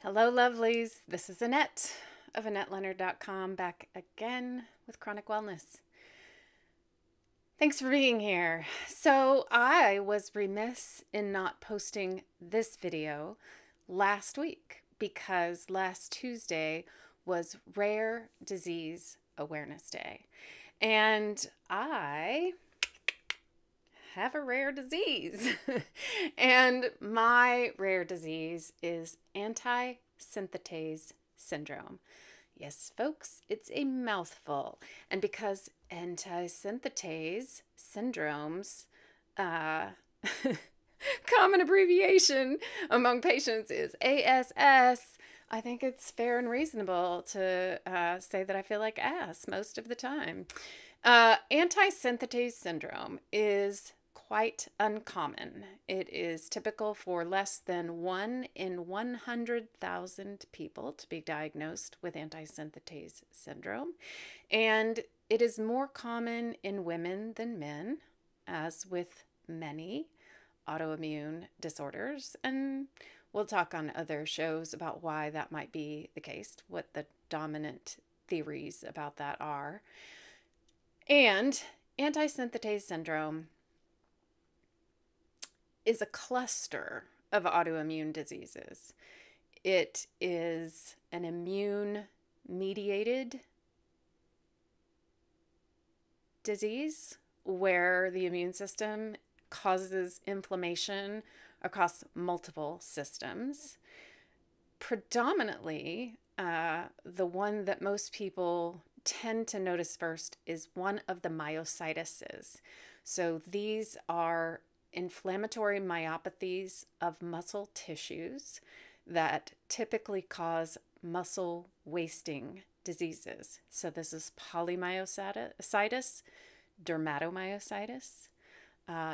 Hello, lovelies. This is Annette of AnnetteLeonard.com back again with Chronic Wellness. Thanks for being here. So I was remiss in not posting this video last week because last Tuesday was Rare Disease Awareness Day. And I have a rare disease. And my rare disease is Antisynthetase Syndrome. Yes, folks, it's a mouthful. And because antisynthetase syndromes, common abbreviation among patients is ASS, I think it's fair and reasonable to say that I feel like ass most of the time. Antisynthetase syndrome is quite uncommon. It is typical for less than 1 in 100,000 people to be diagnosed with antisynthetase syndrome. And it is more common in women than men, as with many autoimmune disorders. And we'll talk on other shows about why that might be the case, what the dominant theories about that are. And antisynthetase syndrome is a cluster of autoimmune diseases. It is an immune-mediated disease where the immune system causes inflammation across multiple systems. Predominantly, the one that most people tend to notice first is one of the myositis. So these are inflammatory myopathies of muscle tissues that typically cause muscle wasting diseases. So this is polymyositis, dermatomyositis,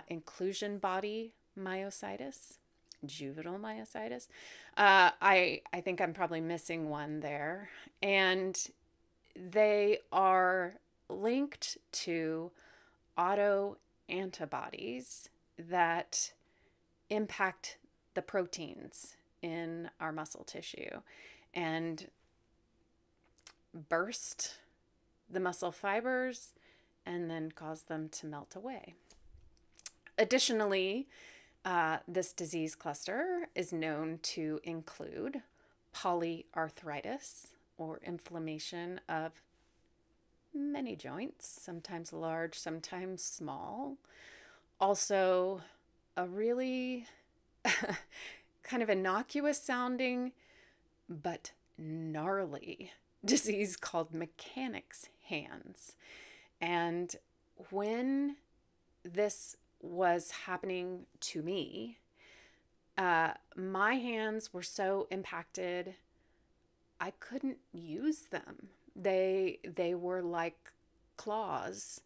inclusion body myositis, juvenile myositis. I think I'm probably missing one there. And they are linked to autoantibodies that impact the proteins in our muscle tissue and burst the muscle fibers and then cause them to melt away. Additionally, this disease cluster is known to include polyarthritis, or inflammation of many joints, sometimes large, sometimes small. Also, a really kind of innocuous sounding but gnarly disease called mechanics hands. And when this was happening to me, my hands were so impacted I couldn't use them. They were like claws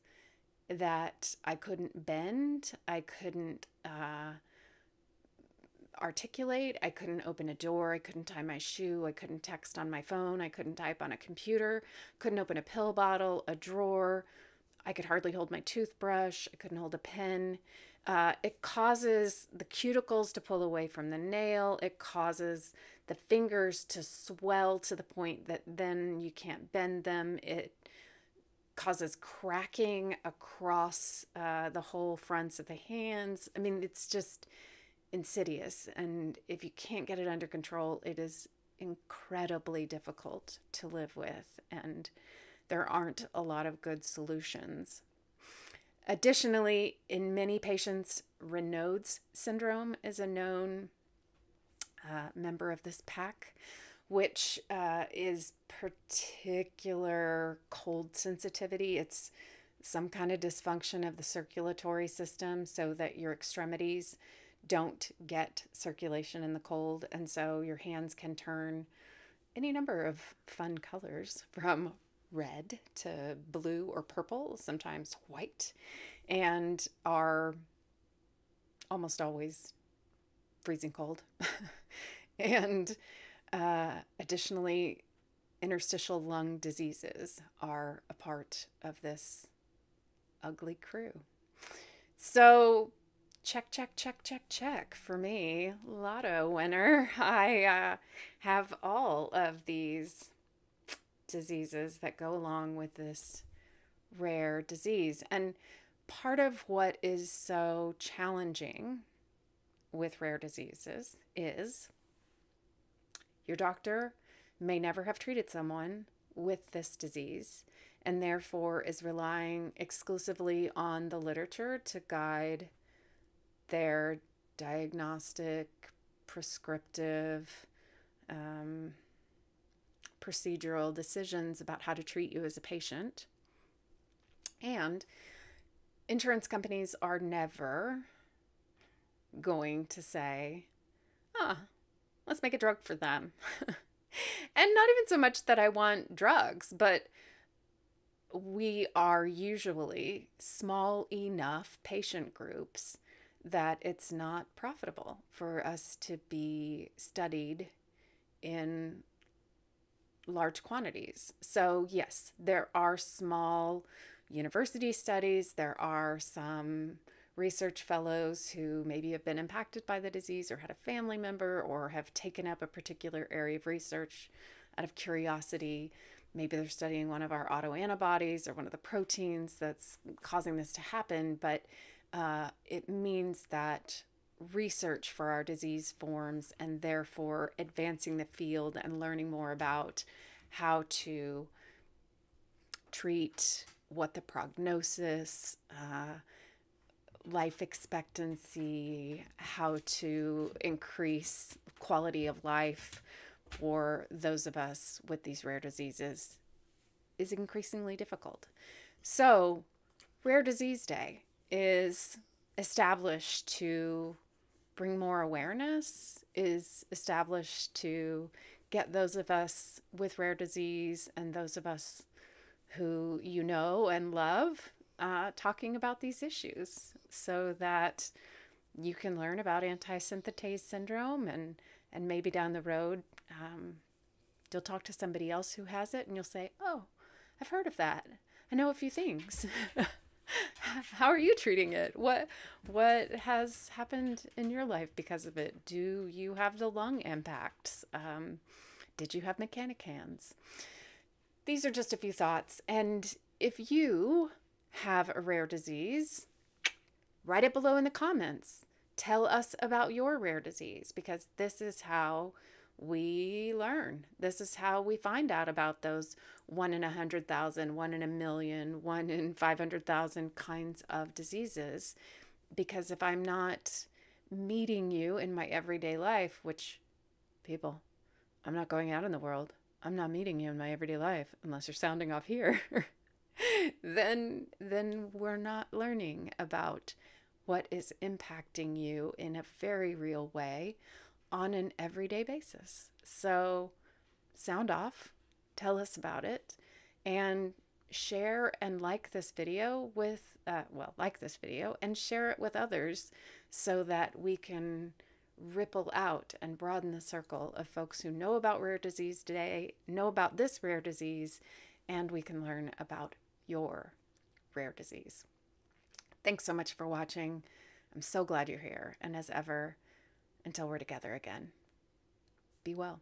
that I couldn't bend. I couldn't articulate. I couldn't open a door. I couldn't tie my shoe. I couldn't text on my phone. I couldn't type on a computer. Couldn't open a pill bottle, a drawer. I could hardly hold my toothbrush. I couldn't hold a pen. It causes the cuticles to pull away from the nail. It causes the fingers to swell to the point that then you can't bend them. It causes cracking across the whole fronts of the hands. I mean, it's just insidious. And if you can't get it under control, it is incredibly difficult to live with. And there aren't a lot of good solutions. Additionally, in many patients, Renaud's syndrome is a known member of this pack, which is particular cold sensitivity. It's some kind of dysfunction of the circulatory system so that your extremities don't get circulation in the cold. And so your hands can turn any number of fun colors from red to blue or purple, sometimes white, and are almost always freezing cold. And additionally, interstitial lung diseases are a part of this ugly crew. So check, check, check, check, check for me. Lotto winner. I have all of these diseases that go along with this rare disease. And part of what is so challenging with rare diseases is your doctor may never have treated someone with this disease and therefore is relying exclusively on the literature to guide their diagnostic, prescriptive, procedural decisions about how to treat you as a patient. And insurance companies are never going to say, let's make a drug for them. And not even so much that I want drugs, but we are usually small enough patient groups that it's not profitable for us to be studied in large quantities. So yes, there are small university studies. There are some research fellows who maybe have been impacted by the disease or had a family member or have taken up a particular area of research out of curiosity. Maybe they're studying one of our autoantibodies or one of the proteins that's causing this to happen, but it means that research for our disease forms and therefore advancing the field and learning more about how to treat, what the prognosis, life expectancy, how to increase quality of life for those of us with these rare diseases is increasingly difficult. So, Rare Disease Day is established to bring more awareness, is established to get those of us with rare disease and those of us who you know and love talking about these issues so that you can learn about antisynthetase syndrome and maybe down the road you'll talk to somebody else who has it and you'll say, oh, I've heard of that. I know a few things. How are you treating it? What has happened in your life because of it? Do you have the lung impacts? Did you have mechanic hands? These are just a few thoughts. And if you have a rare disease, write it below in the comments. Tell us about your rare disease, because this is how we learn. This is how we find out about those 1 in 100,000, 1 in a million, 1 in 500,000 kinds of diseases. Because if I'm not meeting you in my everyday life, which, people, I'm not going out in the world. I'm not meeting you in my everyday life unless you're sounding off here. then we're not learning about what is impacting you in a very real way on an everyday basis. So sound off, tell us about it, and share and like this video with, like this video and share it with others so that we can ripple out and broaden the circle of folks who know about rare disease today, know about this rare disease, and we can learn about your rare disease. Thanks so much for watching. I'm so glad you're here. And as ever, until we're together again, be well.